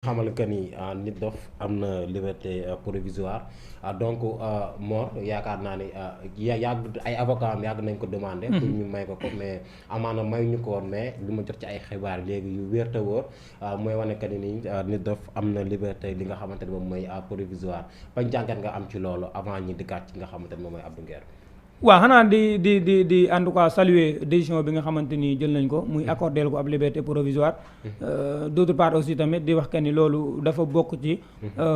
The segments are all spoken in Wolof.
xamal que ni Nit Doff am na liberté provisoire donc Mor yaakaar naa ni yàgg ay avocat am yàgg nañ ko demandé. pour ñu may ko mais amaana may ñu ko woon mais li ma jot ci ay xibaar léegi yu wér te wóor mooy wane que ni Nit Doff am na liberté li nga xamante ne moom mooy provisoire bañ jàngat nga am ci loolu avant ñi dikkaat ci nga xamante ne moom mooy Abdou Nguer. waaw xanaa di en tout cas saluer décision bi nga xamante ni jël nañ ko muy accordé ko ab liberté provisoire d'autre part aussi tamit di wax que ni loolu dafa bokk ci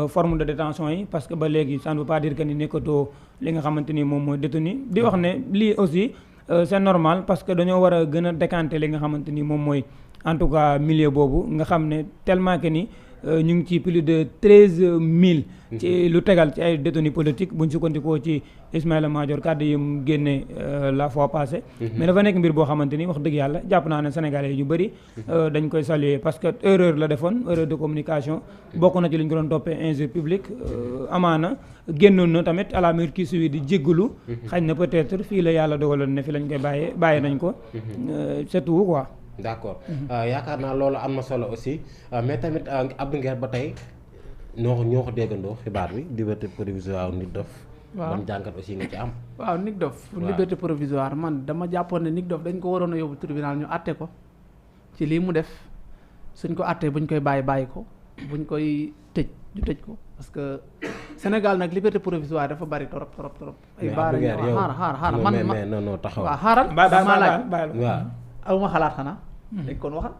forme de détention yi parce que ba léegi ça ne veut pas dire que ni nekkatoo li nga xamante ni moom mooy détenu di wax ne lii aussi c'est normal parce que dañoo war a gën a décanter li nga xamante ni moom mooy en tout cas milieu boobu nga xam ne tellement que ni ñu ngi ci plus de 13000 ci lu tegal ci ay détenus politiques buñ sukkandikoo ci Ismaïla Madior kàddu yi mu génne la fois passée mais dafa nekk mbir boo xamante ni wax dëgg yàlla jàpp naa ne sénégalais yu bëri dañ koy saluer parce que erreur la defoon erreur de communication bokk na ci li ñu ko doon toppee injure publique amaana génnoon na tamit à la minute qui suit di jéggalu xañ na peut-être fii la yàlla dogaloon ne fi lañ koy bàyyee nañ ko c'est tout quoi. D'accord yaakaar naa loolu am na solo aussi mais tamit Abdou Nguer ba tey ñoo ko déggandoo xibaar bi liberté provisoire Nit Doff. waaw ban jàngat aussi nga ci am. waaw Nit Doff liberté provisoire man dama jàppoon ne Nit Doff dañ ko waroon a yóbbu tribunal ñu àtte ko ci lii mu def suñ ko àttee buñ koy bàyyi ko buñ koy tëj ñu tëj ko parce que Sénégal nag liberté provisoire dafa bari trop. ay baara xaaral man mais non taxaw. waaw xaaral dama laaj waaw. awma xalaat xanaa. dañ kon waxal.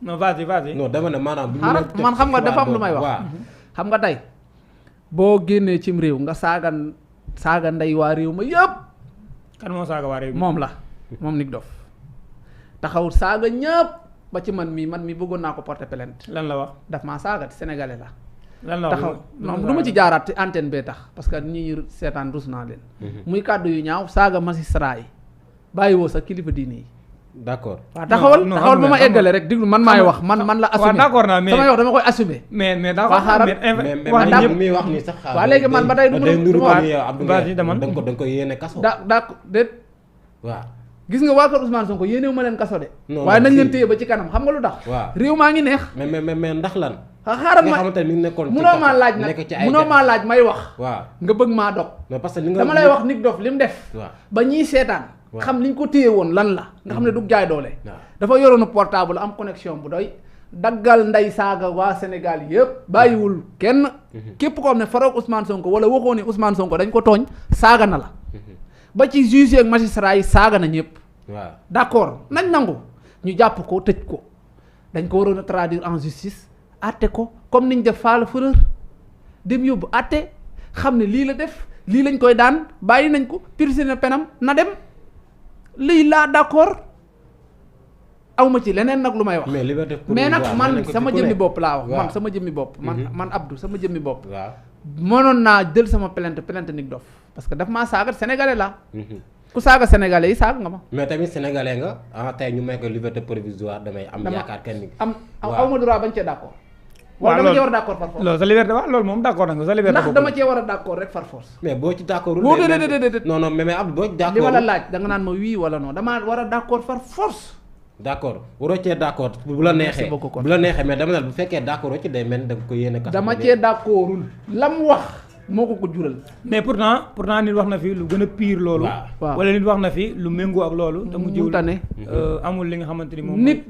non vas-y. non dama ne maanaam. bu xaaral man xam nga dafa am lu may wax. xam nga tey boo génnee cim réew nga saaga ndey waa réew ma yëpp. kan moo saaga waa réew mi moom la moom Nit Doff taxawut saaga ñëpp ba ci man mi bëggoon naa ko porter plainte. lan la wax daf maa saaga sénégalais la. lan la wax taxaw non du ma ci jaaraat antenne bee tax parce que ñi seetaan rus naa leen. muy kàddu yu ñaaw saaga magistrat yi bàyyiwoo sa kilifa diine yi. d'accord waaw taxawal ba ma eggale rek diglu man maay wax man la assumer. waaw d'accord naa mais samay wax dama koy assumer. mais d'accord mais ñëpp muy wax ni sax. waaw léegi man ba tey du ma da dama nga ko yéene kaso. d'accord déet. waaw. gis nga waa kër Ousmane Sonko yéenewu ma leen kaso de. waaye nañ leen téye ba ci kanam xam nga lu tax. waaw réew maa ngi neex. mais ndax lan. xaaral nga xamante ni nekkoon ci munoo maa laaj nag munoo maa laaj may wax. waaw nga bëgg maa dog. non parce que li nga dama lay wax Nit Doff li mu def. waaw ba ñiy seetaan. xam liñ ko téye woon lan la. nga xam ne du jaay doole. waaw dafa yoroon portable am connexion bu doy. daggal nday saaga waa Sénégal yëpp bàyyiwul kenn. képp koo xam ne faroog Ousmane Sonko wala waxoo ni Ousmane Sonko dañ ko tooñ saaga na la. ba ci juge ak magistrat yi saaga na ñëpp. waaw d'accord nañ nangu ñu jàpp ko tëj ko dañ ko waroon a traduire en justice àtte ko comme niñ def Falla Fleur dem yóbbu àtte xam ne lii la def lii lañ koy daan bàyyi nañ ko prisonnier penam na dem lii laa d'accord awma ci leneen nag lu may wax. mais nag man sama jëmmi bopp laa wax. man sama jëmmi bopp. man Abdou sama jëmmi bopp. waaw mënoon naa jël sama plainte Nit Doff parce que daf maa saaga sénégalais la ku saaga sénégalais yi saaga nga ma. mais tamit sénégalais nga tey ñu may ko liberté provisoire damay am yaakaar kenn ni. aw ma droit bañ cee d'accord. wala dama cee war a d'accord par force. loolu sa liberté waaw loolu moom d'accord na nga sa liberté. ndax dama cee war a d'accord rek par force. mais boo ci d'accordul. boo déedéet non mais Abdou boo ci d'accord li ma la laaj da nga naan ma oui wala non damaa war a d'accord par force. d'accord waroo cee d'accord bu la neexee bu la neexee mais dama ne bu fekkee d'accord ci day mel da nga ko yéene. dama cee d'accordul la mu wax. moo ko jural. mais pourtant nit wax na fi lu gën a pire loolu. waaw wala nit wax na fi lu méngoo ak loolu. te mu jiwul tane amul li nga xamante ni moom. nit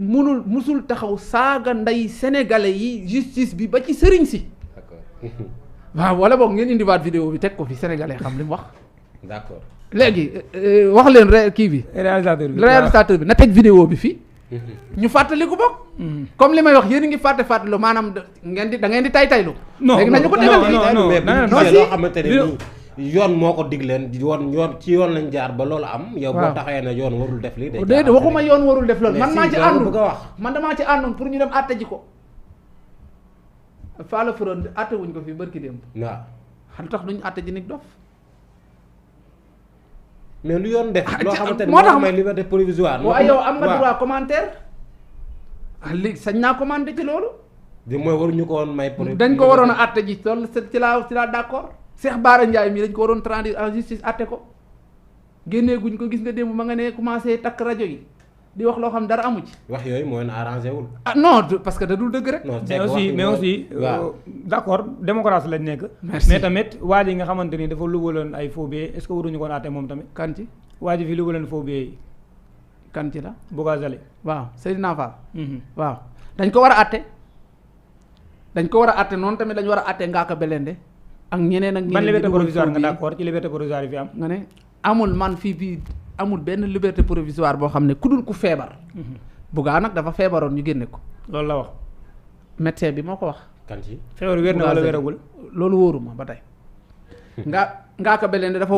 musul taxaw saaga ndey sénégalais yi justice bi ba ci sëriñ si. d'accord. waaw wala boog ngeen indiwaat vidéo bi teg ko fi sénégalais xam li mu wax. d'accord léegi wax leen kii bi. réalisateur bi na teg vidéo bi fii. ñu fàttaliku bokk. comme li may wax yéen a ngi fàttaliku maanaam da ngeen di taylu. non léegi nañu ko tegal fii mais bu loo xamante ne nii yoon moo ko dig leen yoon ci yoon lañ jaar ba loolu am. yow boo taxawee ne yoon warul def lii. déedéet waxuma yoon warul def loolu. man maa ci àndul bëgg a wax. man damaa ci àndoon pour ñu dem àtte ji ko. Falla Fleur àtte wuñ ko fii barki démb. waaw xam tax duñ àtte ji Nit Doff. mais lu yoon def. loo xamante ne moo tax may liberté provisoire. waaw yow am nga droit commentaire. léegi sañ naa commandé ci loolu. di mooy waruñu ko woon may. dañ ko waroon a àtte ji loolu ci laa d'accord. Cheikh Bara Ndiaye mii dañ ko waroon traduire en justice àtte ko génnee guñ ko gis nga démb ma nga ne commencé takk rajo yi di wax loo xam dara amu ci. wax yooyu moo leen arrangé wul. ah non parce que da dul dëgg rek. non mais aussi d'accord démocratie lañ nekk. Merci. mais tamit waa ji nga xamante ni dafa lubaloon ay faux billets est-ce que waruñu ko àtte moom tamit. kan ci waa ji fi lubaloon faux billets yi kan ci la. Bougazelli. waaw Seydina Fall. waaw dañ ko war a àtte. dañ ko war a àtte noonu tamit dañu war a àtte Ngaaka Blindé ak ñeneen ak ñeneen. ban liberté ñi dugal provisoire nga faux d'accord ci liberté provisoire yi fi am. nga ne amul man fii amul benn liberté provisoire boo xam ne ku dul ku feebar. Bouga nag dafa feebaroon ñu génne ko. loolu la wax. médecin bi moo ko wax. kan ci feebar wér na wala wéragul. loolu wóoruma ba tey. Ngaaka Blindé dafa